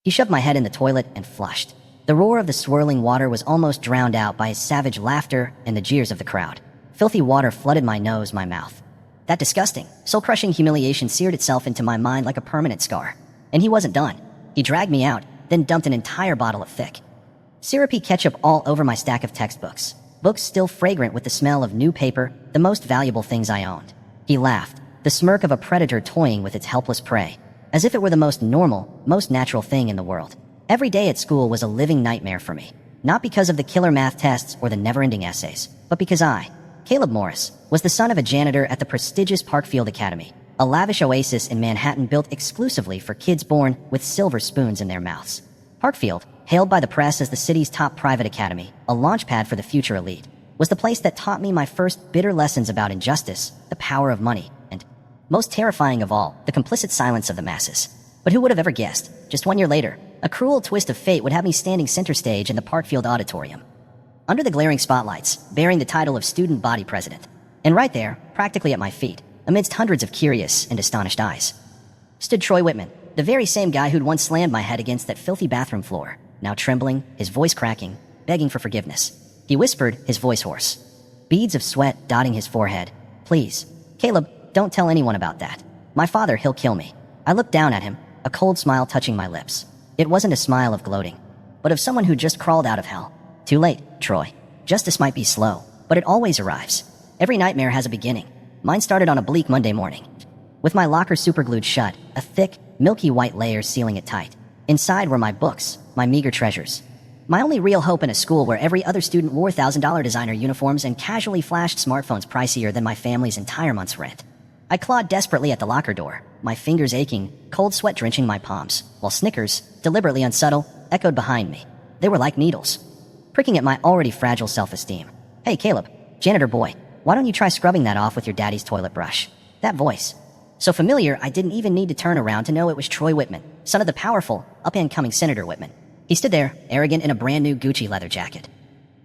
He shoved my head in the toilet and flushed. The roar of the swirling water was almost drowned out by his savage laughter and the jeers of the crowd. Filthy water flooded my nose, my mouth. That disgusting, soul-crushing humiliation seared itself into my mind like a permanent scar. And he wasn't done. He dragged me out, then dumped an entire bottle of thick, syrupy ketchup all over my stack of textbooks. Books still fragrant with the smell of new paper, the most valuable things I owned. He laughed, the smirk of a predator toying with its helpless prey, as if it were the most normal, most natural thing in the world. Every day at school was a living nightmare for me. Not because of the killer math tests or the never-ending essays, but because I, Caleb Morris, was the son of a janitor at the prestigious Parkfield Academy, a lavish oasis in Manhattan built exclusively for kids born with silver spoons in their mouths. Parkfield, hailed by the press as the city's top private academy, a launchpad for the future elite, was the place that taught me my first bitter lessons about injustice, the power of money, and, most terrifying of all, the complicit silence of the masses. But who would have ever guessed, just 1 year later, a cruel twist of fate would have me standing center stage in the Parkfield Auditorium, under the glaring spotlights, bearing the title of student body president. And right there, practically at my feet, amidst hundreds of curious and astonished eyes, stood Troy Whitman, the very same guy who'd once slammed my head against that filthy bathroom floor, now trembling, his voice cracking, begging for forgiveness. He whispered, his voice hoarse, beads of sweat dotting his forehead. "Please, Caleb, don't tell anyone about that. My father, he'll kill me." I looked down at him, a cold smile touching my lips. It wasn't a smile of gloating, but of someone who just crawled out of hell. "Too late, Troy. Justice might be slow, but it always arrives. Every nightmare has a beginning. Mine started on a bleak Monday morning, with my locker superglued shut, a thick, milky white layer sealing it tight. Inside were my books, my meager treasures. My only real hope in a school where every other student wore $1,000 designer uniforms and casually flashed smartphones pricier than my family's entire month's rent. I clawed desperately at the locker door, my fingers aching, cold sweat drenching my palms, while snickers, deliberately unsubtle, echoed behind me. They were like needles, pricking at my already fragile self-esteem. "Hey, Caleb, janitor boy, why don't you try scrubbing that off with your daddy's toilet brush?" That voice, so familiar I didn't even need to turn around to know it was Troy Whitman, son of the powerful, up-and-coming Senator Whitman. He stood there, arrogant in a brand-new Gucci leather jacket,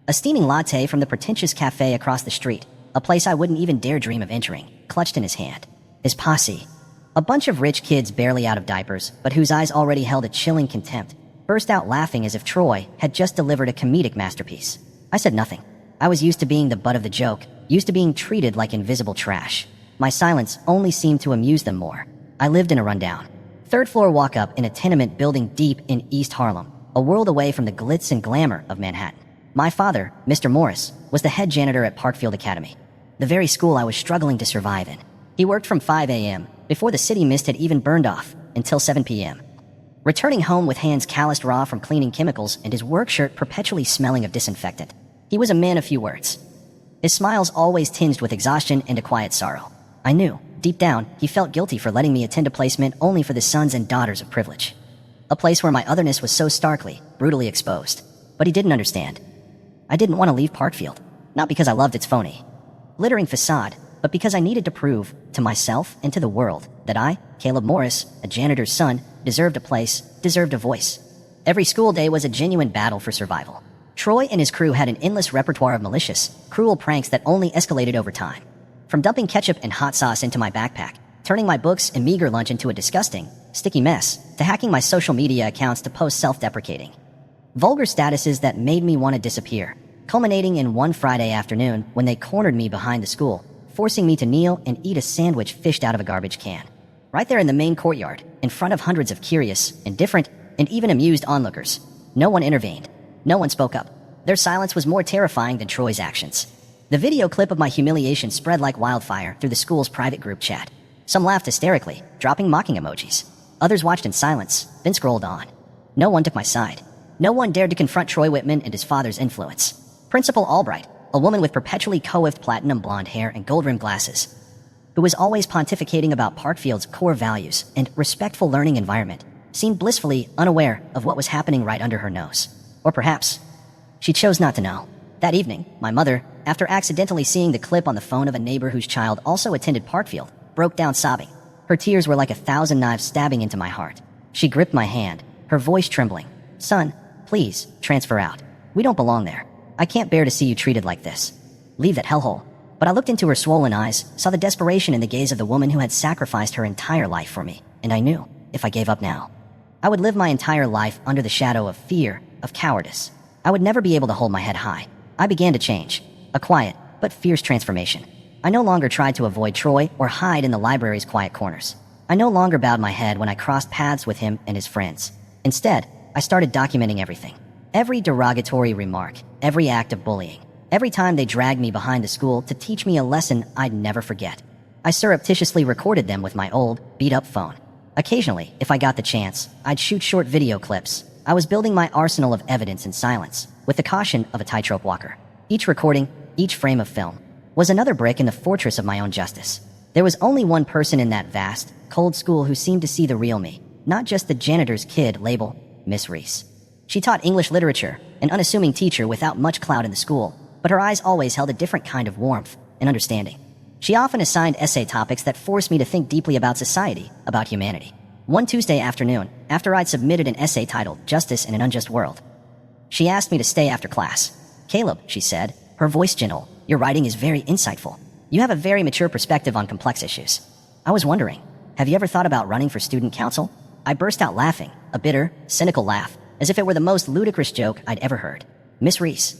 a steaming latte from the pretentious cafe across the street, a place I wouldn't even dare dream of entering, clutched in his hand. His posse, a bunch of rich kids barely out of diapers, but whose eyes already held a chilling contempt, burst out laughing as if Troy had just delivered a comedic masterpiece. I said nothing. I was used to being the butt of the joke, used to being treated like invisible trash. My silence only seemed to amuse them more. I lived in a rundown, third-floor walk-up in a tenement building deep in East Harlem, a world away from the glitz and glamour of Manhattan. My father, Mr. Morris, was the head janitor at Parkfield Academy, the very school I was struggling to survive in. He worked from 5 a.m., before the city mist had even burned off, until 7 p.m., returning home with hands calloused raw from cleaning chemicals and his work shirt perpetually smelling of disinfectant. He was a man of few words, his smiles always tinged with exhaustion and a quiet sorrow. I knew, deep down, he felt guilty for letting me attend a placement only for the sons and daughters of privilege, a place where my otherness was so starkly, brutally exposed. But he didn't understand. I didn't want to leave Parkfield, not because I loved its phony, glittering facade, but because I needed to prove, to myself and to the world, that I, Caleb Morris, a janitor's son, deserved a place, deserved a voice. Every school day was a genuine battle for survival. Troy and his crew had an endless repertoire of malicious, cruel pranks that only escalated over time. From dumping ketchup and hot sauce into my backpack, turning my books and meager lunch into a disgusting, sticky mess, to hacking my social media accounts to post self-deprecating, vulgar statuses that made me want to disappear, culminating in one Friday afternoon when they cornered me behind the school, forcing me to kneel and eat a sandwich fished out of a garbage can. Right there in the main courtyard, in front of hundreds of curious, indifferent, and even amused onlookers. No one intervened. No one spoke up. Their silence was more terrifying than Troy's actions. The video clip of my humiliation spread like wildfire through the school's private group chat. Some laughed hysterically, dropping mocking emojis. Others watched in silence, then scrolled on. No one took my side. No one dared to confront Troy Whitman and his father's influence. Principal Albright, a woman with perpetually coiffed platinum blonde hair and gold-rimmed glasses, who was always pontificating about Parkfield's core values and respectful learning environment, seemed blissfully unaware of what was happening right under her nose. Or perhaps she chose not to know. That evening, my mother, after accidentally seeing the clip on the phone of a neighbor whose child also attended Parkfield, broke down sobbing. Her tears were like 1,000 knives stabbing into my heart. She gripped my hand, her voice trembling. "Son, please, transfer out. We don't belong there. I can't bear to see you treated like this. Leave that hellhole." But I looked into her swollen eyes, saw the desperation in the gaze of the woman who had sacrificed her entire life for me, and I knew, if I gave up now, I would live my entire life under the shadow of fear, of cowardice. I would never be able to hold my head high. I began to change. A quiet, but fierce transformation. I no longer tried to avoid Troy or hide in the library's quiet corners. I no longer bowed my head when I crossed paths with him and his friends. Instead, I started documenting everything. Every derogatory remark, every act of bullying, every time they dragged me behind the school to teach me a lesson I'd never forget. I surreptitiously recorded them with my old, beat-up phone. Occasionally, if I got the chance, I'd shoot short video clips. I was building my arsenal of evidence in silence, with the caution of a tightrope walker. Each recording, each frame of film, was another brick in the fortress of my own justice. There was only one person in that vast, cold school who seemed to see the real me, not just the janitor's kid label, Miss Reese. She taught English literature, an unassuming teacher without much clout in the school, but her eyes always held a different kind of warmth and understanding. She often assigned essay topics that forced me to think deeply about society, about humanity. One Tuesday afternoon, after I'd submitted an essay titled Justice in an Unjust World, she asked me to stay after class. "Caleb," she said, her voice gentle, "your writing is very insightful. You have a very mature perspective on complex issues. I was wondering, have you ever thought about running for student council?" I burst out laughing, a bitter, cynical laugh, as if it were the most ludicrous joke I'd ever heard. "Miss Reese,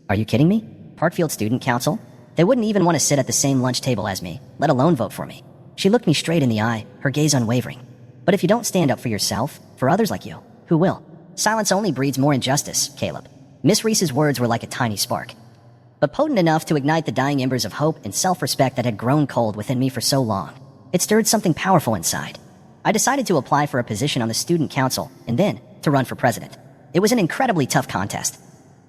are you kidding me? Parkfield Student Council? They wouldn't even want to sit at the same lunch table as me, let alone vote for me." She looked me straight in the eye, her gaze unwavering. "But if you don't stand up for yourself, for others like you, who will? Silence only breeds more injustice, Caleb." Miss Reese's words were like a tiny spark, but potent enough to ignite the dying embers of hope and self-respect that had grown cold within me for so long. It stirred something powerful inside. I decided to apply for a position on the student council and then to run for president. It was an incredibly tough contest,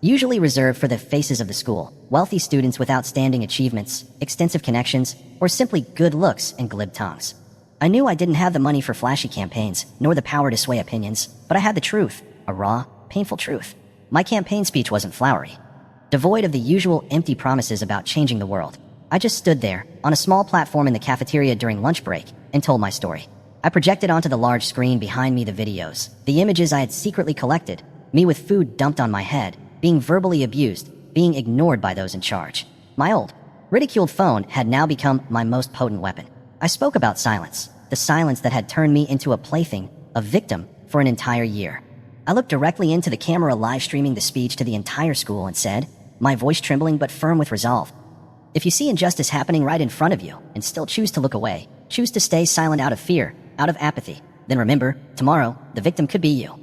usually reserved for the faces of the school, wealthy students with outstanding achievements, extensive connections, or simply good looks and glib tongues. I knew I didn't have the money for flashy campaigns, nor the power to sway opinions, but I had the truth, a raw, painful truth. My campaign speech wasn't flowery, devoid of the usual empty promises about changing the world. I just stood there, on a small platform in the cafeteria during lunch break, and told my story. I projected onto the large screen behind me the videos, the images I had secretly collected, me with food dumped on my head, being verbally abused, being ignored by those in charge. My old, ridiculed phone had now become my most potent weapon. I spoke about silence, the silence that had turned me into a plaything, a victim, for an entire year. I looked directly into the camera live streaming the speech to the entire school and said, my voice trembling but firm with resolve, "If you see injustice happening right in front of you and still choose to look away, choose to stay silent out of fear, out of apathy, then remember, tomorrow, the victim could be you.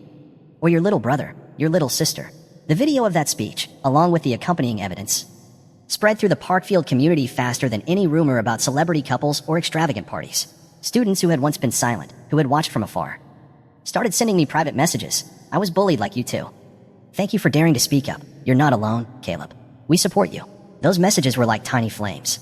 Or your little brother, your little sister." The video of that speech, along with the accompanying evidence, spread through the Parkfield community faster than any rumor about celebrity couples or extravagant parties. Students who had once been silent, who had watched from afar, started sending me private messages. "I was bullied like you too. Thank you for daring to speak up. You're not alone, Caleb. We support you." Those messages were like tiny flames,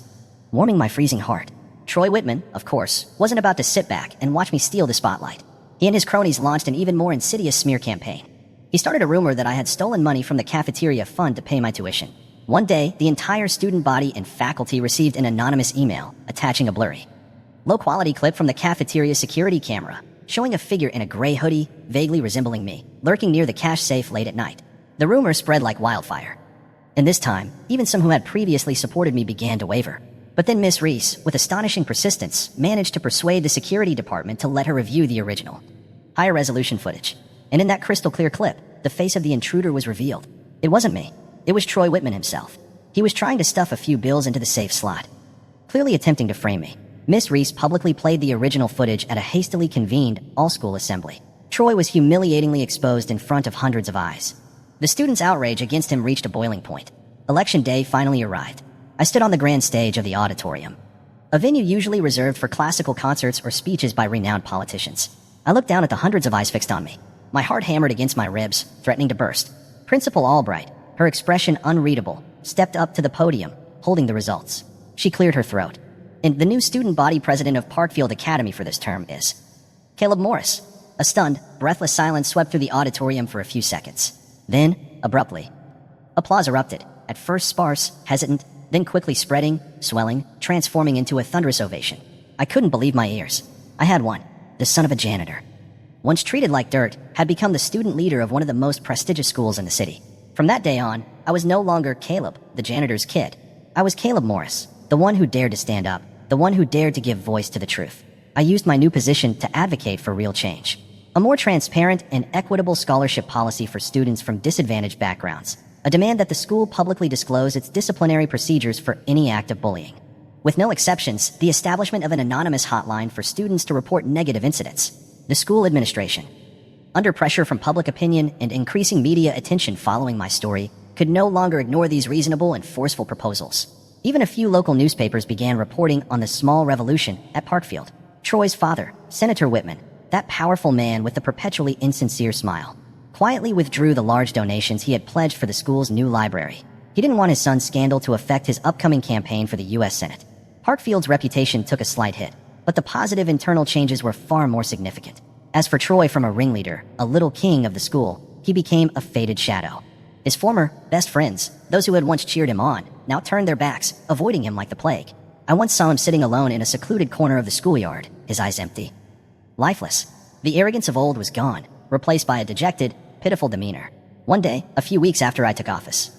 warming my freezing heart. Troy Whitman, of course, wasn't about to sit back and watch me steal the spotlight. He and his cronies launched an even more insidious smear campaign. He started a rumor that I had stolen money from the cafeteria fund to pay my tuition. One day, the entire student body and faculty received an anonymous email attaching a blurry, low-quality clip from the cafeteria security camera, showing a figure in a gray hoodie, vaguely resembling me, lurking near the cash safe late at night. The rumor spread like wildfire. And this time, even some who had previously supported me began to waver. But then Miss Reese, with astonishing persistence, managed to persuade the security department to let her review the original, higher-resolution footage. And in that crystal-clear clip, the face of the intruder was revealed. It wasn't me. It was Troy Whitman himself. He was trying to stuff a few bills into the safe slot, clearly attempting to frame me. Miss Reese publicly played the original footage at a hastily convened all-school assembly. Troy was humiliatingly exposed in front of hundreds of eyes. The students' outrage against him reached a boiling point. Election day finally arrived. I stood on the grand stage of the auditorium, a venue usually reserved for classical concerts or speeches by renowned politicians. I looked down at the hundreds of eyes fixed on me. My heart hammered against my ribs, threatening to burst. Principal Albright, her expression unreadable, stepped up to the podium, holding the results. She cleared her throat. And the new student body president of Parkfield Academy for this term is Caleb Morris. A stunned, breathless silence swept through the auditorium for a few seconds. Then, abruptly, applause erupted, at first sparse, hesitant, then quickly spreading, swelling, transforming into a thunderous ovation. I couldn't believe my ears. I had one, the son of a janitor, once treated like dirt, had become the student leader of one of the most prestigious schools in the city. From that day on, I was no longer Caleb, the janitor's kid. I was Caleb Morris, the one who dared to stand up, the one who dared to give voice to the truth. I used my new position to advocate for real change. A more transparent and equitable scholarship policy for students from disadvantaged backgrounds. A demand that the school publicly disclose its disciplinary procedures for any act of bullying. With no exceptions, the establishment of an anonymous hotline for students to report negative incidents. The school administration, under pressure from public opinion and increasing media attention following my story, could no longer ignore these reasonable and forceful proposals. Even a few local newspapers began reporting on the small revolution at Parkfield. Troy's father, Senator Whitman, that powerful man with the perpetually insincere smile, quietly withdrew the large donations he had pledged for the school's new library. He didn't want his son's scandal to affect his upcoming campaign for the U.S. Senate. Parkfield's reputation took a slight hit, but the positive internal changes were far more significant. As for Troy, from a ringleader, a little king of the school, he became a faded shadow. His former best friends, those who had once cheered him on, now turned their backs, avoiding him like the plague. I once saw him sitting alone in a secluded corner of the schoolyard, his eyes empty. Lifeless. The arrogance of old was gone, replaced by a dejected, pitiful demeanor. One day, a few weeks after I took office,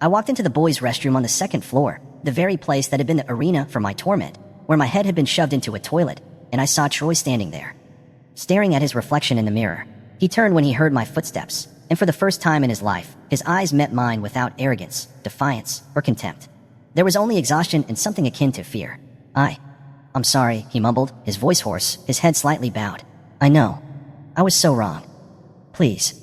I walked into the boys' restroom on the second floor, the very place that had been the arena for my torment, where my head had been shoved into a toilet, and I saw Troy standing there, staring at his reflection in the mirror. He turned when he heard my footsteps, and for the first time in his life, his eyes met mine without arrogance, defiance, or contempt. There was only exhaustion and something akin to fear. I'm sorry, he mumbled, his voice hoarse, his head slightly bowed. I know. I was so wrong. Please.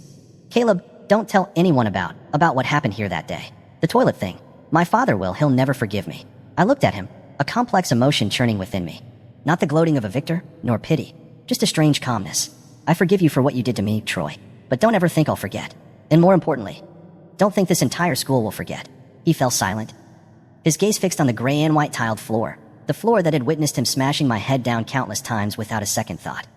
Caleb, don't tell anyone about what happened here that day. The toilet thing. My father will. He'll never forgive me. I looked at him, a complex emotion churning within me. Not the gloating of a victor, nor pity. Just a strange calmness. I forgive you for what you did to me, Troy. But don't ever think I'll forget. And more importantly, don't think this entire school will forget. He fell silent, his gaze fixed on the gray and white tiled floor, the floor that had witnessed him smashing my head down countless times without a second thought.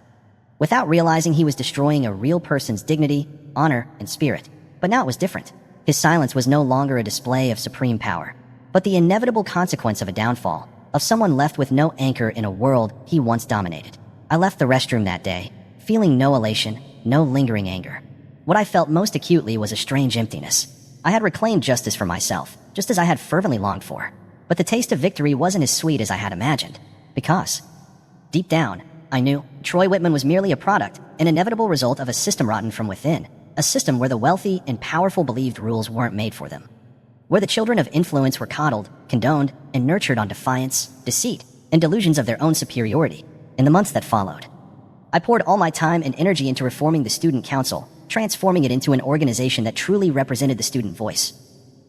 Without realizing he was destroying a real person's dignity, honor, and spirit. But now it was different. His silence was no longer a display of supreme power, but the inevitable consequence of a downfall, of someone left with no anchor in a world he once dominated. I left the restroom that day, feeling no elation, no lingering anger. What I felt most acutely was a strange emptiness. I had reclaimed justice for myself, just as I had fervently longed for. But the taste of victory wasn't as sweet as I had imagined, because, deep down, I knew Troy Whitman was merely a product, an inevitable result of a system rotten from within, a system where the wealthy and powerful believed rules weren't made for them, where the children of influence were coddled, condoned, and nurtured on defiance, deceit, and delusions of their own superiority. In the months that followed, I poured all my time and energy into reforming the student council, transforming it into an organization that truly represented the student voice.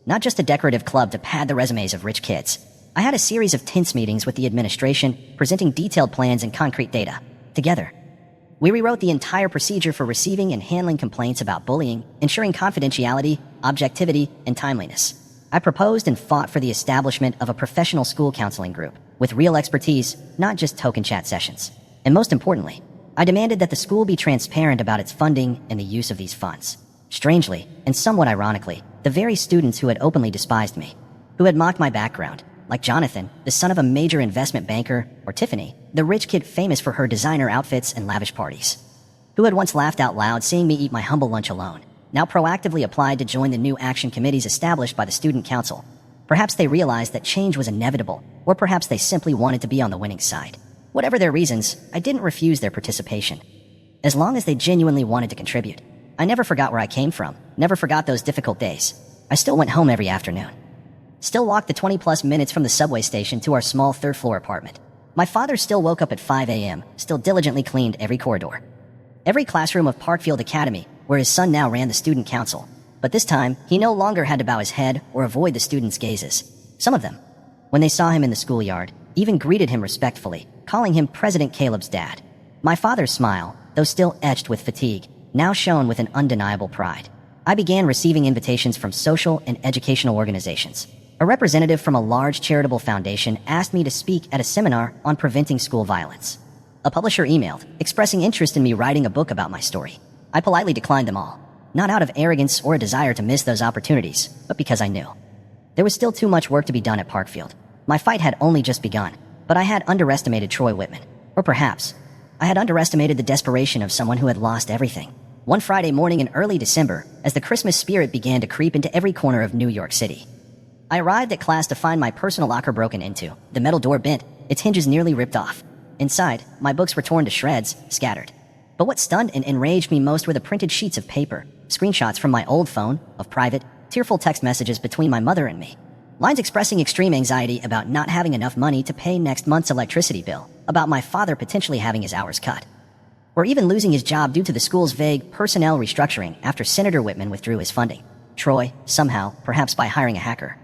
Not just a decorative club to pad the resumes of rich kids. I had a series of tense meetings with the administration, presenting detailed plans and concrete data. Together, we rewrote the entire procedure for receiving and handling complaints about bullying, ensuring confidentiality, objectivity, and timeliness. I proposed and fought for the establishment of a professional school counseling group, with real expertise, not just token chat sessions. And most importantly, I demanded that the school be transparent about its funding and the use of these funds. Strangely, and somewhat ironically, the very students who had openly despised me, who had mocked my background, like Jonathan, the son of a major investment banker, or Tiffany, the rich kid famous for her designer outfits and lavish parties, who had once laughed out loud seeing me eat my humble lunch alone, now proactively applied to join the new action committees established by the student council. Perhaps they realized that change was inevitable, or perhaps they simply wanted to be on the winning side. Whatever their reasons, I didn't refuse their participation, as long as they genuinely wanted to contribute. I never forgot where I came from, never forgot those difficult days. I still went home every afternoon, still walked the 20-plus minutes from the subway station to our small third-floor apartment. My father still woke up at 5 a.m., still diligently cleaned every corridor, every classroom of Parkfield Academy, where his son now ran the student council. But this time, he no longer had to bow his head or avoid the students' gazes. Some of them, when they saw him in the schoolyard, even greeted him respectfully, calling him President Caleb's dad. My father's smile, though still etched with fatigue, now shone with an undeniable pride. I began receiving invitations from social and educational organizations. A representative from a large charitable foundation asked me to speak at a seminar on preventing school violence. A publisher emailed, expressing interest in me writing a book about my story. I politely declined them all, not out of arrogance or a desire to miss those opportunities, but because I knew there was still too much work to be done at Parkfield. My fight had only just begun, but I had underestimated Troy Whitman. Or perhaps, I had underestimated the desperation of someone who had lost everything. One Friday morning in early December, as the Christmas spirit began to creep into every corner of New York City, I arrived at class to find my personal locker broken into, the metal door bent, its hinges nearly ripped off. Inside, my books were torn to shreds, scattered. But what stunned and enraged me most were the printed sheets of paper, screenshots from my old phone of private, tearful text messages between my mother and me. Lines expressing extreme anxiety about not having enough money to pay next month's electricity bill, about my father potentially having his hours cut, or even losing his job due to the school's vague personnel restructuring after Senator Whitman withdrew his funding. Troy, somehow, perhaps by hiring a hacker,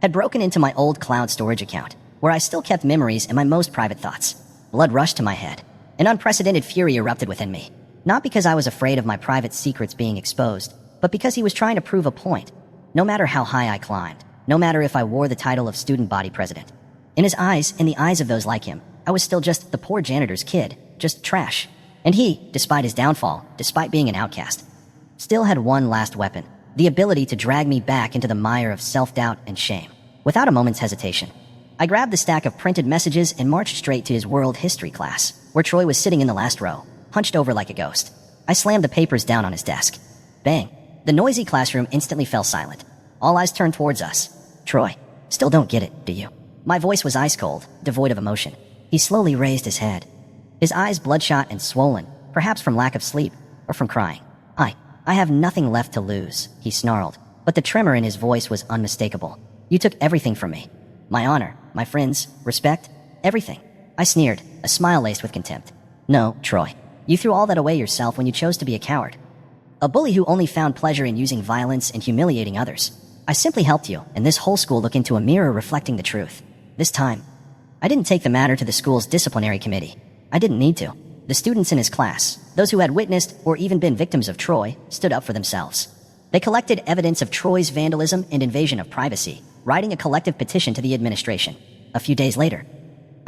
had broken into my old cloud storage account, where I still kept memories and my most private thoughts. Blood rushed to my head. An unprecedented fury erupted within me. Not because I was afraid of my private secrets being exposed, but because he was trying to prove a point. No matter how high I climbed, no matter if I wore the title of student body president. In his eyes, in the eyes of those like him, I was still just the poor janitor's kid, just trash. And he, despite his downfall, despite being an outcast, still had one last weapon, the ability to drag me back into the mire of self-doubt and shame. Without a moment's hesitation, I grabbed the stack of printed messages and marched straight to his world history class, where Troy was sitting in the last row, hunched over like a ghost. I slammed the papers down on his desk. Bang. The noisy classroom instantly fell silent. All eyes turned towards us. Troy, still don't get it, do you? My voice was ice cold, devoid of emotion. He slowly raised his head, his eyes bloodshot and swollen, perhaps from lack of sleep or from crying. I have nothing left to lose, he snarled, but the tremor in his voice was unmistakable. You took everything from me. My honor, my friends, respect, everything. I sneered, a smile laced with contempt. No, Troy, you threw all that away yourself when you chose to be a coward. A bully who only found pleasure in using violence and humiliating others. I simply helped you, and this whole school look into a mirror reflecting the truth. This time, I didn't take the matter to the school's disciplinary committee. I didn't need to. The students in his class, those who had witnessed or even been victims of Troy, stood up for themselves. They collected evidence of Troy's vandalism and invasion of privacy, writing a collective petition to the administration. A few days later,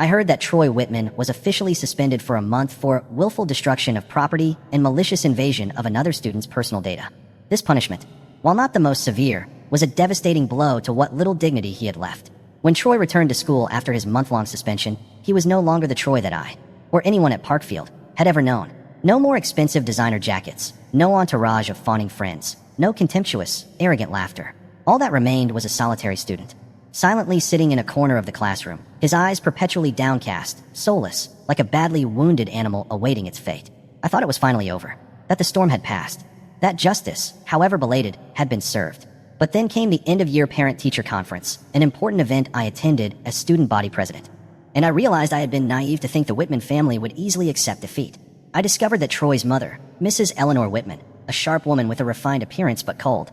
I heard that Troy Whitman was officially suspended for a month for willful destruction of property and malicious invasion of another student's personal data. This punishment, while not the most severe, was a devastating blow to what little dignity he had left. When Troy returned to school after his month-long suspension, he was no longer the Troy that I, or anyone at Parkfield, had ever known. No more expensive designer jackets, no entourage of fawning friends, no contemptuous, arrogant laughter. All that remained was a solitary student, silently sitting in a corner of the classroom, his eyes perpetually downcast, soulless, like a badly wounded animal awaiting its fate. I thought it was finally over, that the storm had passed, that justice, however belated, had been served. But then came the end-of-year parent-teacher conference, an important event I attended as student body president. And I realized I had been naive to think the Whitman family would easily accept defeat. I discovered that Troy's mother, Mrs. Eleanor Whitman, a sharp woman with a refined appearance but cold,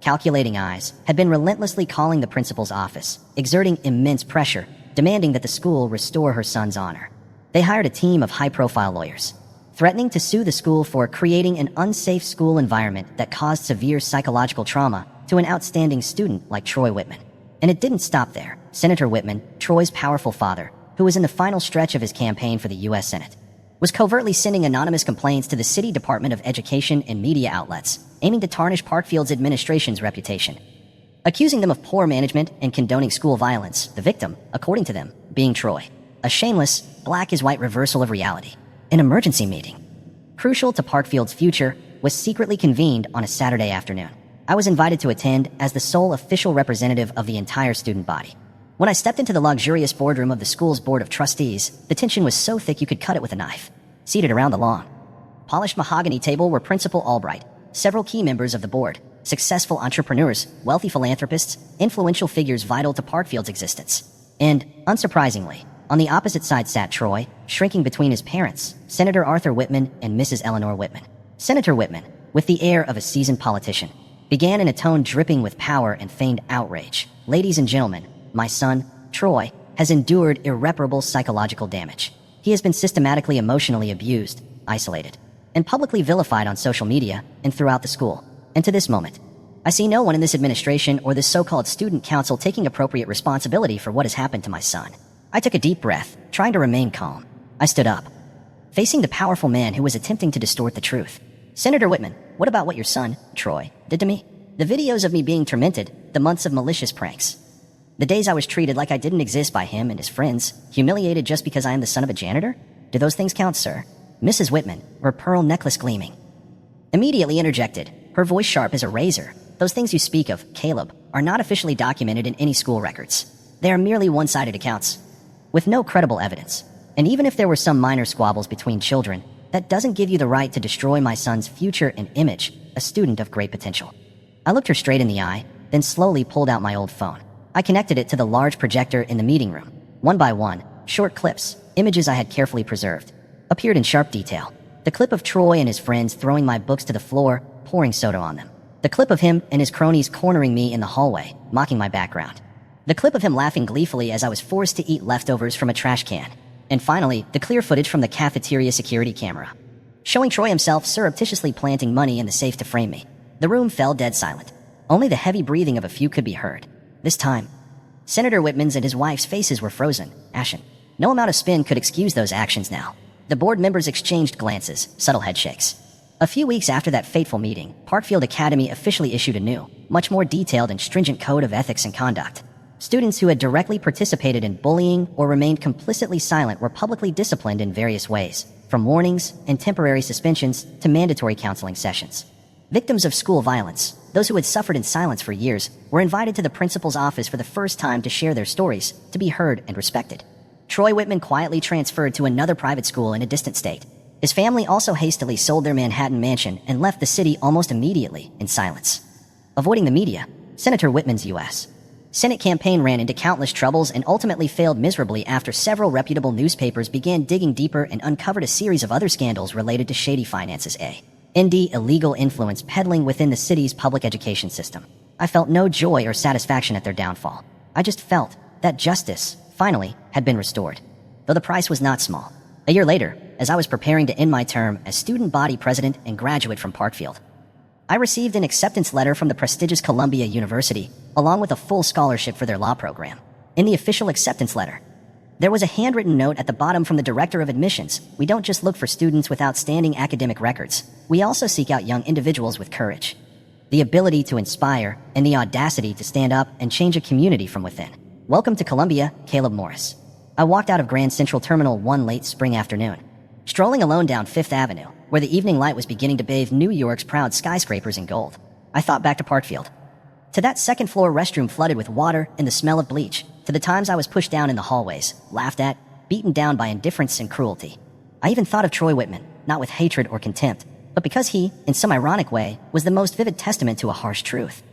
calculating eyes, had been relentlessly calling the principal's office, exerting immense pressure, demanding that the school restore her son's honor. They hired a team of high-profile lawyers, threatening to sue the school for creating an unsafe school environment that caused severe psychological trauma to an outstanding student like Troy Whitman. And it didn't stop there. Senator Whitman, Troy's powerful father, who was in the final stretch of his campaign for the U.S. Senate, was covertly sending anonymous complaints to the City Department of Education and media outlets, aiming to tarnish Parkfield's administration's reputation, accusing them of poor management and condoning school violence, the victim, according to them, being Troy. A shameless, black-is-white reversal of reality. An emergency meeting, crucial to Parkfield's future, was secretly convened on a Saturday afternoon. I was invited to attend as the sole official representative of the entire student body. When I stepped into the luxurious boardroom of the school's board of trustees, the tension was so thick you could cut it with a knife. Seated around the long, polished mahogany table were Principal Albright, several key members of the board, successful entrepreneurs, wealthy philanthropists, influential figures vital to Parkfield's existence. And, unsurprisingly, on the opposite side sat Troy, shrinking between his parents, Senator Arthur Whitman and Mrs. Eleanor Whitman. Senator Whitman, with the air of a seasoned politician, began in a tone dripping with power and feigned outrage. Ladies and gentlemen, my son, Troy, has endured irreparable psychological damage. He has been systematically emotionally abused, isolated, and publicly vilified on social media and throughout the school. And to this moment, I see no one in this administration or this so-called student council taking appropriate responsibility for what has happened to my son. I took a deep breath, trying to remain calm. I stood up, facing the powerful man who was attempting to distort the truth. Senator Whitman, what about what your son, Troy, did to me? The videos of me being tormented, the months of malicious pranks, the days I was treated like I didn't exist by him and his friends, humiliated just because I am the son of a janitor? Do those things count, sir? Mrs. Whitman, her pearl necklace gleaming, immediately interjected, her voice sharp as a razor. Those things you speak of, Caleb, are not officially documented in any school records. They are merely one-sided accounts, with no credible evidence. And even if there were some minor squabbles between children, that doesn't give you the right to destroy my son's future and image, a student of great potential. I looked her straight in the eye, then slowly pulled out my old phone. I connected it to the large projector in the meeting room. One by one, short clips, images I had carefully preserved, appeared in sharp detail. The clip of Troy and his friends throwing my books to the floor, pouring soda on them. The clip of him and his cronies cornering me in the hallway, mocking my background. The clip of him laughing gleefully as I was forced to eat leftovers from a trash can. And finally, the clear footage from the cafeteria security camera, showing Troy himself surreptitiously planting money in the safe to frame me. The room fell dead silent. Only the heavy breathing of a few could be heard. This time, Senator Whitman's and his wife's faces were frozen, ashen. No amount of spin could excuse those actions now. The board members exchanged glances, subtle headshakes. A few weeks after that fateful meeting, Parkfield Academy officially issued a new, much more detailed and stringent code of ethics and conduct. Students who had directly participated in bullying or remained complicitly silent were publicly disciplined in various ways, from warnings and temporary suspensions to mandatory counseling sessions. Victims of school violence, those who had suffered in silence for years, were invited to the principal's office for the first time to share their stories, to be heard and respected. Troy Whitman quietly transferred to another private school in a distant state. His family also hastily sold their Manhattan mansion and left the city almost immediately in silence. Avoiding the media, Senator Whitman's U.S. Senate campaign ran into countless troubles and ultimately failed miserably after several reputable newspapers began digging deeper and uncovered a series of other scandals related to shady finances. Illegal influence peddling within the city's public education system. I felt no joy or satisfaction at their downfall. I just felt that justice, finally, had been restored, though the price was not small. A year later, as I was preparing to end my term as student body president and graduate from Parkfield, I received an acceptance letter from the prestigious Columbia University, along with a full scholarship for their law program. In the official acceptance letter, there was a handwritten note at the bottom from the director of admissions. We don't just look for students with outstanding academic records. We also seek out young individuals with courage, the ability to inspire, and the audacity to stand up and change a community from within. Welcome to Columbia, Caleb Morris. I walked out of Grand Central Terminal one late spring afternoon, strolling alone down Fifth Avenue, where the evening light was beginning to bathe New York's proud skyscrapers in gold. I thought back to Parkfield, to that second-floor restroom flooded with water and the smell of bleach, to the times I was pushed down in the hallways, laughed at, beaten down by indifference and cruelty. I even thought of Troy Whitman, not with hatred or contempt, but because he, in some ironic way, was the most vivid testament to a harsh truth.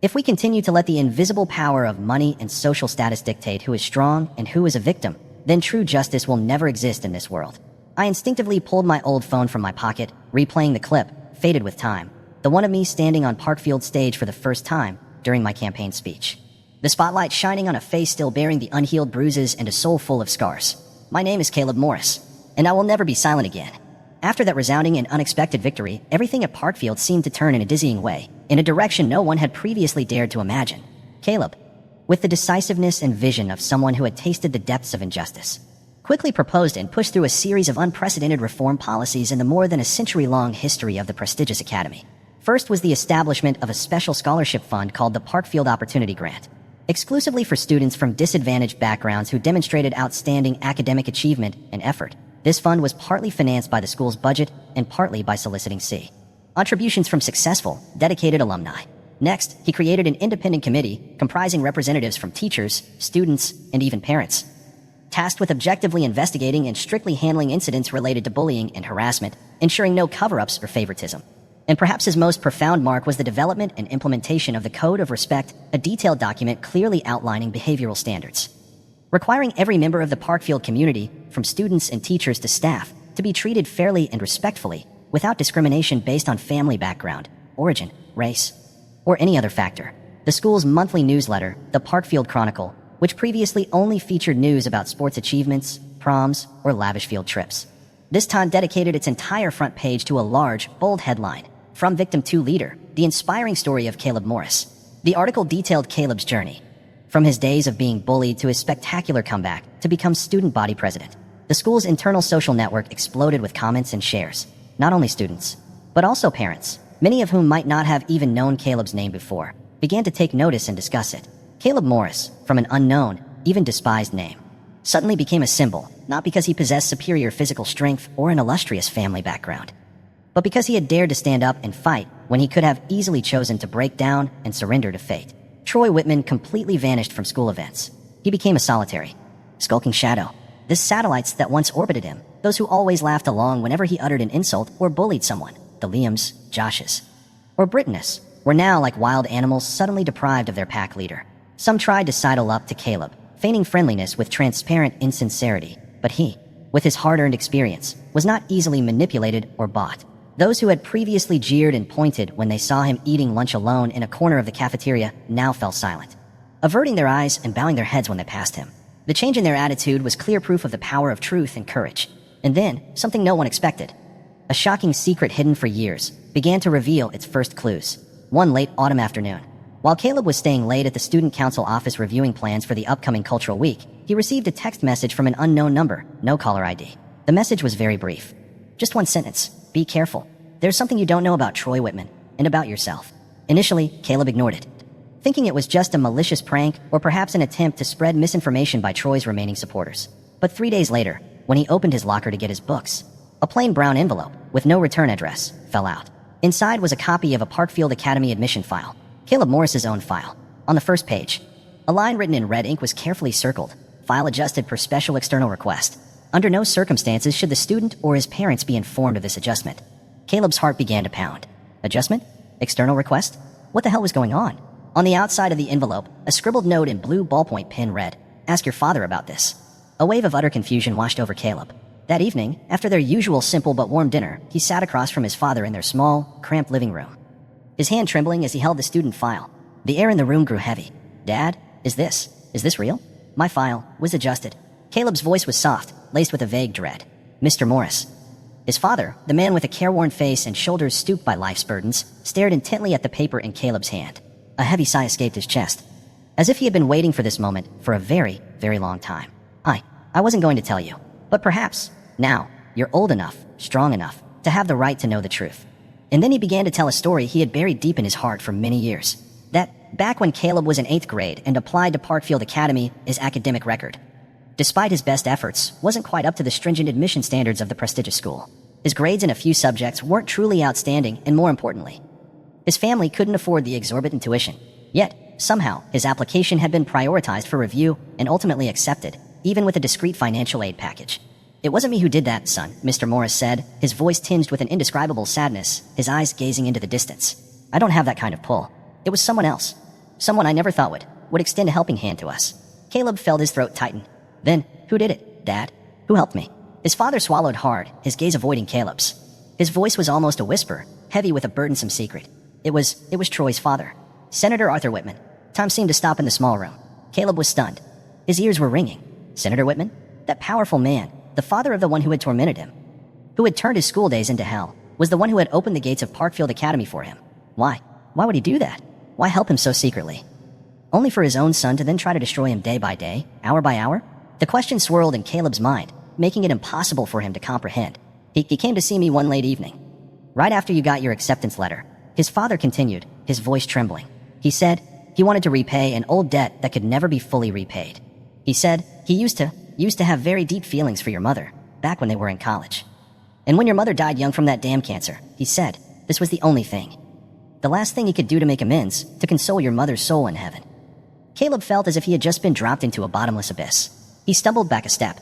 If we continue to let the invisible power of money and social status dictate who is strong and who is a victim, then true justice will never exist in this world. I instinctively pulled my old phone from my pocket, replaying the clip, faded with time, the one of me standing on Parkfield stage for the first time during my campaign speech. The spotlight shining on a face still bearing the unhealed bruises and a soul full of scars. My name is Caleb Morris, and I will never be silent again. After that resounding and unexpected victory, everything at Parkfield seemed to turn in a dizzying way, in a direction no one had previously dared to imagine. Caleb, with the decisiveness and vision of someone who had tasted the depths of injustice, quickly proposed and pushed through a series of unprecedented reform policies in the more than a century-long history of the prestigious academy. First was the establishment of a special scholarship fund called the Parkfield Opportunity Grant, exclusively for students from disadvantaged backgrounds who demonstrated outstanding academic achievement and effort. This fund was partly financed by the school's budget and partly by soliciting contributions from successful, dedicated alumni. Next, he created an independent committee comprising representatives from teachers, students, and even parents, tasked with objectively investigating and strictly handling incidents related to bullying and harassment, ensuring no cover-ups or favoritism. And perhaps his most profound mark was the development and implementation of the Code of Respect, a detailed document clearly outlining behavioral standards, requiring every member of the Parkfield community, from students and teachers to staff, to be treated fairly and respectfully, without discrimination based on family background, origin, race, or any other factor. The school's monthly newsletter, the Parkfield Chronicle, which previously only featured news about sports achievements, proms, or lavish field trips, this time dedicated its entire front page to a large, bold headline, "From Victim to Leader, the inspiring story of Caleb Morris." The article detailed Caleb's journey, from his days of being bullied to his spectacular comeback to become student body president. The school's internal social network exploded with comments and shares. Not only students, but also parents, many of whom might not have even known Caleb's name before, began to take notice and discuss it. Caleb Morris, from an unknown, even despised name, suddenly became a symbol, not because he possessed superior physical strength or an illustrious family background, but because he had dared to stand up and fight when he could have easily chosen to break down and surrender to fate. Troy Whitman completely vanished from school events. He became a solitary, skulking shadow. The satellites that once orbited him, those who always laughed along whenever he uttered an insult or bullied someone, the Liams, Joshes, or Brittannus, were now like wild animals suddenly deprived of their pack leader. Some tried to sidle up to Caleb, feigning friendliness with transparent insincerity, but he, with his hard-earned experience, was not easily manipulated or bought. Those who had previously jeered and pointed when they saw him eating lunch alone in a corner of the cafeteria now fell silent, averting their eyes and bowing their heads when they passed him. The change in their attitude was clear proof of the power of truth and courage. And then, something no one expected. A shocking secret hidden for years began to reveal its first clues. One late autumn afternoon, while Caleb was staying late at the student council office reviewing plans for the upcoming cultural week, he received a text message from an unknown number, no caller ID. The message was very brief. Just one sentence. Be careful. There's something you don't know about Troy Whitman and about yourself. Initially, Caleb ignored it, thinking it was just a malicious prank or perhaps an attempt to spread misinformation by Troy's remaining supporters. But 3 days later, when he opened his locker to get his books, a plain brown envelope with no return address fell out. Inside was a copy of a Parkfield Academy admission file, Caleb Morris's own file. On the first page, a line written in red ink was carefully circled, file adjusted per special external request. Under no circumstances should the student or his parents be informed of this adjustment. Caleb's heart began to pound. Adjustment? External request? What the hell was going on? On the outside of the envelope, a scribbled note in blue ballpoint pen read, "Ask your father about this." A wave of utter confusion washed over Caleb. That evening, after their usual simple but warm dinner, he sat across from his father in their small, cramped living room, his hand trembling as he held the student file. The air in the room grew heavy. "Dad, is this real?" "My file was adjusted." Caleb's voice was soft, laced with a vague dread. "Mr. Morris." His father, the man with a careworn face and shoulders stooped by life's burdens, stared intently at the paper in Caleb's hand. A heavy sigh escaped his chest, as if he had been waiting for this moment for a very, very long time. I wasn't going to tell you, but perhaps, now, you're old enough, strong enough, to have the right to know the truth." And then he began to tell a story he had buried deep in his heart for many years. That, back when Caleb was in 8th grade and applied to Parkfield Academy, his academic record, despite his best efforts, wasn't quite up to the stringent admission standards of the prestigious school. His grades in a few subjects weren't truly outstanding, and more importantly, his family couldn't afford the exorbitant tuition. Yet, somehow, his application had been prioritized for review and ultimately accepted, even with a discreet financial aid package. "It wasn't me who did that, son," Mr. Morris said, his voice tinged with an indescribable sadness, his eyes gazing into the distance. "I don't have that kind of pull. It was someone else. Someone I never thought would extend a helping hand to us." Caleb felt his throat tighten. "Then, who did it, Dad? Who helped me?" His father swallowed hard, his gaze avoiding Caleb's. His voice was almost a whisper, heavy with a burdensome secret. It was Troy's father, Senator Arthur Whitman. Time seemed to stop in the small room. Caleb was stunned. His ears were ringing. Senator Whitman? That powerful man, the father of the one who had tormented him, who had turned his school days into hell, was the one who had opened the gates of Parkfield Academy for him. Why? Why would he do that? Why help him so secretly? Only for his own son to then try to destroy him day by day, hour by hour? The question swirled in Caleb's mind, making it impossible for him to comprehend. He came to see me one late evening, right after you got your acceptance letter. His father continued, his voice trembling. He said he wanted to repay an old debt that could never be fully repaid. He said he used to have very deep feelings for your mother, back when they were in college. And when your mother died young from that damn cancer, he said this was the only thing, the last thing he could do to make amends, to console your mother's soul in heaven. Caleb felt as if he had just been dropped into a bottomless abyss. He stumbled back a step,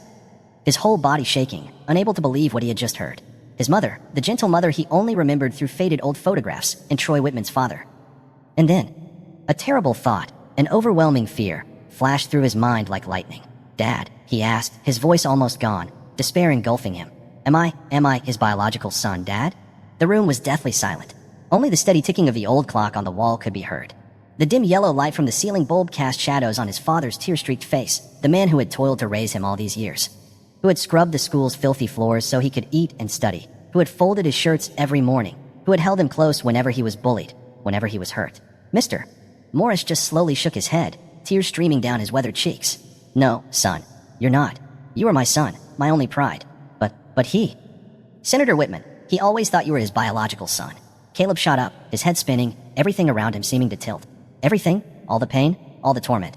his whole body shaking, unable to believe what he had just heard. His mother, the gentle mother he only remembered through faded old photographs, and Troy Whitman's father. And then, a terrible thought, an overwhelming fear, flashed through his mind like lightning. "Dad," he asked, his voice almost gone, despair engulfing him. Am I his biological son, Dad?" The room was deathly silent. Only the steady ticking of the old clock on the wall could be heard. The dim yellow light from the ceiling bulb cast shadows on his father's tear-streaked face, the man who had toiled to raise him all these years, who had scrubbed the school's filthy floors so he could eat and study, who had folded his shirts every morning, who had held him close whenever he was bullied, whenever he was hurt. "Mr. Morris just slowly shook his head, tears streaming down his weathered cheeks. "No, son, you're not. You are my son, my only pride. But he..." "Senator Whitman, he always thought you were his biological son." Caleb shot up, his head spinning, everything around him seeming to tilt. Everything, all the pain, all the torment,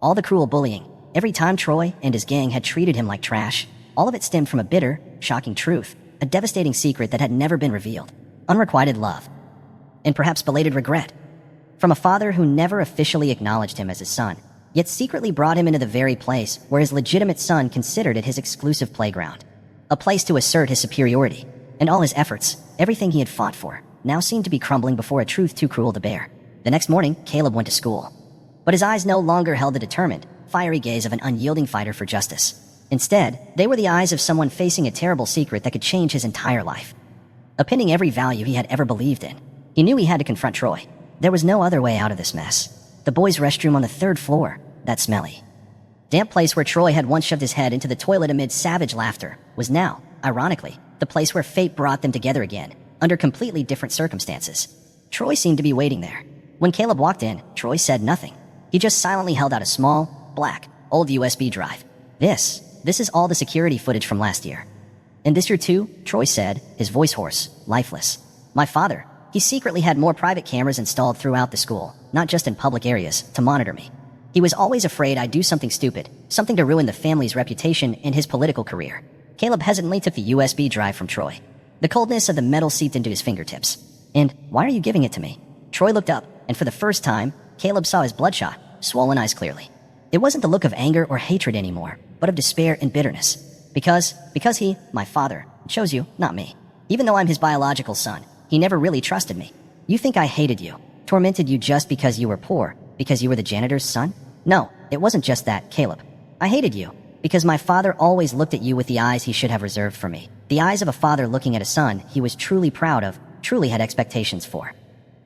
all the cruel bullying, every time Troy and his gang had treated him like trash, all of it stemmed from a bitter, shocking truth, a devastating secret that had never been revealed. Unrequited love, and perhaps belated regret, from a father who never officially acknowledged him as his son, yet secretly brought him into the very place where his legitimate son considered it his exclusive playground. a place to assert his superiority. And all his efforts, everything he had fought for, now seemed to be crumbling before a truth too cruel to bear. The next morning, Caleb went to school. But his eyes no longer held the determined, fiery gaze of an unyielding fighter for justice. Instead, they were the eyes of someone facing a terrible secret that could change his entire life. Upending every value he had ever believed in, he knew he had to confront Troy. There was no other way out of this mess. The boys' restroom on the 3rd floor, that smelly, damp place where Troy had once shoved his head into the toilet amid savage laughter, was now, ironically, the place where fate brought them together again, under completely different circumstances. Troy seemed to be waiting there. When Caleb walked in, Troy said nothing. He just silently held out a small, black, old USB drive. This is all the security footage from last year. "And this year too?" Troy said, his voice hoarse, lifeless. "My father, he secretly had more private cameras installed throughout the school, not just in public areas, to monitor me. He was always afraid I'd do something stupid, something to ruin the family's reputation and his political career." Caleb hesitantly took the USB drive from Troy. The coldness of the metal seeped into his fingertips. "And why are you giving it to me?" Troy looked up, and for the first time, Caleb saw his bloodshot, swollen eyes clearly. It wasn't the look of anger or hatred anymore, but of despair and bitterness. Because he, my father, chose you, not me. Even though I'm his biological son, he never really trusted me. You think I hated you, tormented you just because you were poor, because you were the janitor's son? No, it wasn't just that, Caleb. I hated you, because my father always looked at you with the eyes he should have reserved for me. The eyes of a father looking at a son he was truly proud of, truly had expectations for.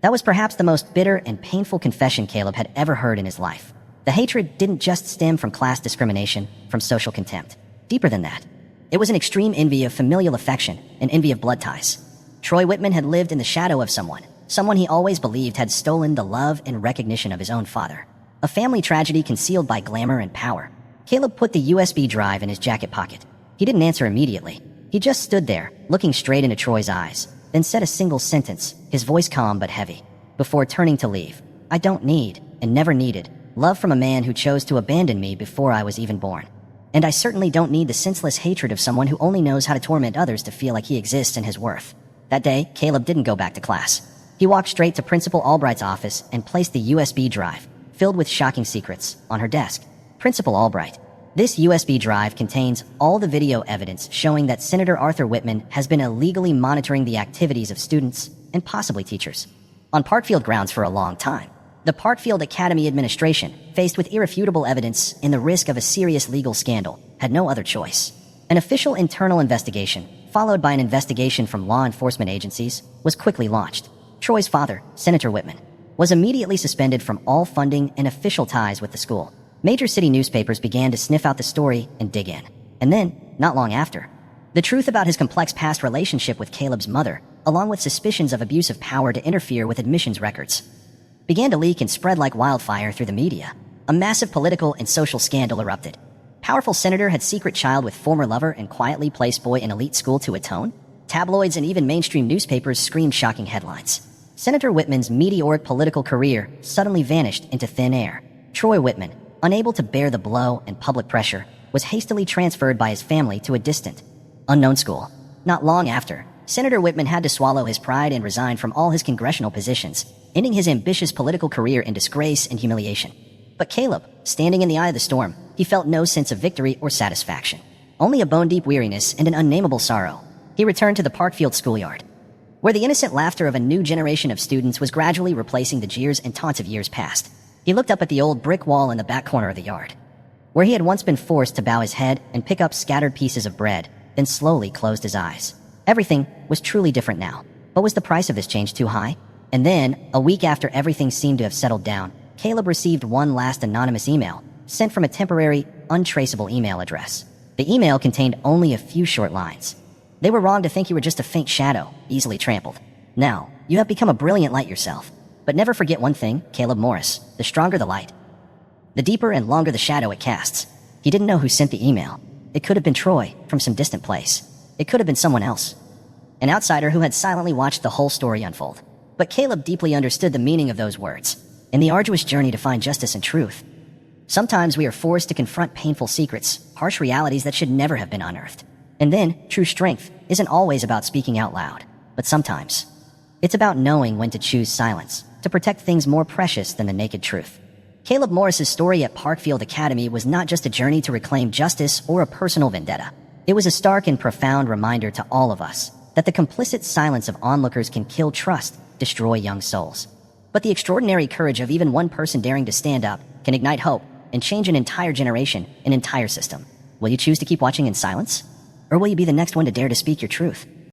That was perhaps the most bitter and painful confession Caleb had ever heard in his life. The hatred didn't just stem from class discrimination, from social contempt. Deeper than that, it was an extreme envy of familial affection, an envy of blood ties. Troy Whitman had lived in the shadow of someone he always believed had stolen the love and recognition of his own father. A family tragedy concealed by glamour and power. Caleb put the USB drive in his jacket pocket. He didn't answer immediately. He just stood there, looking straight into Troy's eyes, then said a single sentence, his voice calm but heavy, before turning to leave. "I don't need, and never needed, love from a man who chose to abandon me before I was even born. And I certainly don't need the senseless hatred of someone who only knows how to torment others to feel like he exists and has worth." That day, Caleb didn't go back to class. He walked straight to Principal Albright's office and placed the USB drive, filled with shocking secrets, on her desk. "Principal Albright, this USB drive contains all the video evidence showing that Senator Arthur Whitman has been illegally monitoring the activities of students and possibly teachers on Parkfield grounds for a long time. The Parkfield Academy administration, faced with irrefutable evidence and the risk of a serious legal scandal, had no other choice. An official internal investigation, followed by an investigation from law enforcement agencies, was quickly launched. Troy's father, Senator Whitman, was immediately suspended from all funding and official ties with the school. Major city newspapers began to sniff out the story and dig in. And then, not long after, the truth about his complex past relationship with Caleb's mother, along with suspicions of abuse of power to interfere with admissions records, began to leak and spread like wildfire through the media. A massive political and social scandal erupted. Powerful senator had secret child with former lover and quietly placed boy in elite school to atone? Tabloids and even mainstream newspapers screamed shocking headlines. Senator Whitman's meteoric political career suddenly vanished into thin air. Troy Whitman, unable to bear the blow and public pressure, was hastily transferred by his family to a distant, unknown school. Not long after, Senator Whitman had to swallow his pride and resign from all his congressional positions, ending his ambitious political career in disgrace and humiliation. But Caleb, standing in the eye of the storm, he felt no sense of victory or satisfaction. Only a bone-deep weariness and an unnameable sorrow. He returned to the Parkfield schoolyard, where the innocent laughter of a new generation of students was gradually replacing the jeers and taunts of years past. He looked up at the old brick wall in the back corner of the yard, where he had once been forced to bow his head and pick up scattered pieces of bread, then slowly closed his eyes. Everything was truly different now. But was the price of this change too high? And then, a week after everything seemed to have settled down, Caleb received one last anonymous email, sent from a temporary, untraceable email address. The email contained only a few short lines. "They were wrong to think you were just a faint shadow, easily trampled. Now, you have become a brilliant light yourself. But never forget one thing, Caleb Morris, the stronger the light, the deeper and longer the shadow it casts." He didn't know who sent the email. It could have been Troy, from some distant place. It could have been someone else, an outsider who had silently watched the whole story unfold. But Caleb deeply understood the meaning of those words. In the arduous journey to find justice and truth, sometimes we are forced to confront painful secrets, harsh realities that should never have been unearthed. And then, true strength isn't always about speaking out loud, but sometimes it's about knowing when to choose silence, to protect things more precious than the naked truth. Caleb Morris's story at Parkfield Academy was not just a journey to reclaim justice or a personal vendetta. It was a stark and profound reminder to all of us that the complicit silence of onlookers can kill trust, destroy young souls. But the extraordinary courage of even one person daring to stand up can ignite hope and change an entire generation, an entire system. Will you choose to keep watching in silence? Or will you be the next one to dare to speak your truth?